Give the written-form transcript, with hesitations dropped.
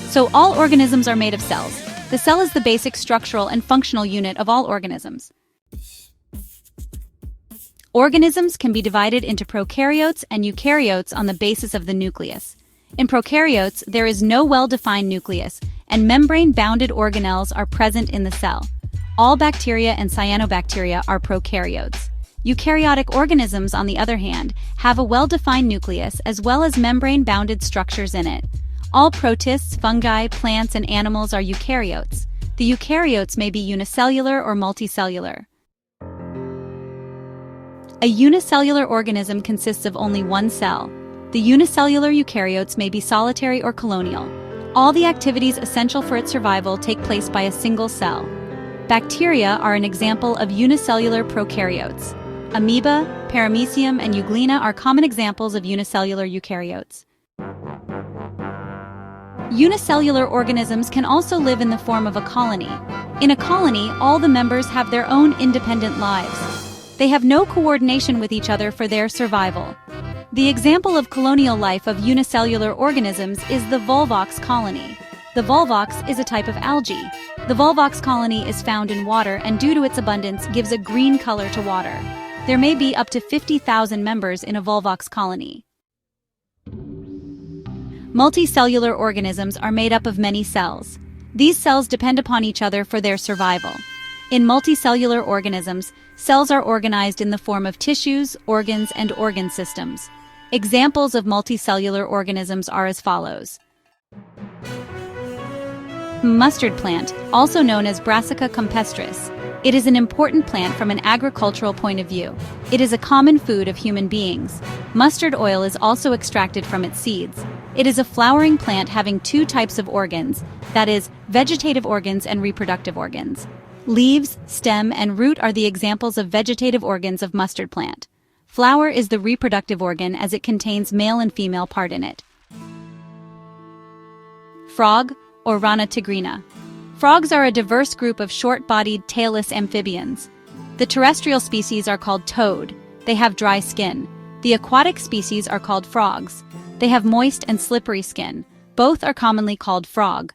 So all organisms are made of cells. The cell is the basic structural and functional unit of all organisms. Organisms can be divided into prokaryotes and eukaryotes on the basis of the nucleus. In prokaryotes, there is no well-defined nucleus, and membrane-bounded organelles are present in the cell. All bacteria and cyanobacteria are prokaryotes. Eukaryotic organisms, on the other hand, have a well-defined nucleus as well as membrane-bounded structures in it. All protists, fungi, plants, and animals are eukaryotes. The eukaryotes may be unicellular or multicellular. A unicellular organism consists of only one cell. The unicellular eukaryotes may be solitary or colonial. All the activities essential for its survival take place by a single cell. Bacteria are an example of unicellular prokaryotes. Amoeba, paramecium, and euglena are common examples of unicellular eukaryotes. Unicellular organisms can also live in the form of a colony. In a colony, all the members have their own independent lives. They have no coordination with each other for their survival. The example of colonial life of unicellular organisms is the volvox colony. The volvox is a type of algae. The volvox colony is found in water and due to its abundance gives a green color to water. There may be up to 50,000 members in a volvox colony. Multicellular organisms are made up of many cells. These cells depend upon each other for their survival. In multicellular organisms, cells are organized in the form of tissues, organs, and organ systems. Examples of multicellular organisms are as follows. Mustard plant, also known as Brassica campestris. It is an important plant from an agricultural point of view. It is a common food of human beings. Mustard oil is also extracted from its seeds. It is a flowering plant having two types of organs, that is, vegetative organs and reproductive organs. Leaves, stem, and root are the examples of vegetative organs of mustard plant. Flower is the reproductive organ as it contains male and female part in it. Frog, or Rana tigrina. Frogs are a diverse group of short-bodied, tailless amphibians. The terrestrial species are called toad. They have dry skin. The aquatic species are called frogs. They have moist and slippery skin. Both are commonly called frog.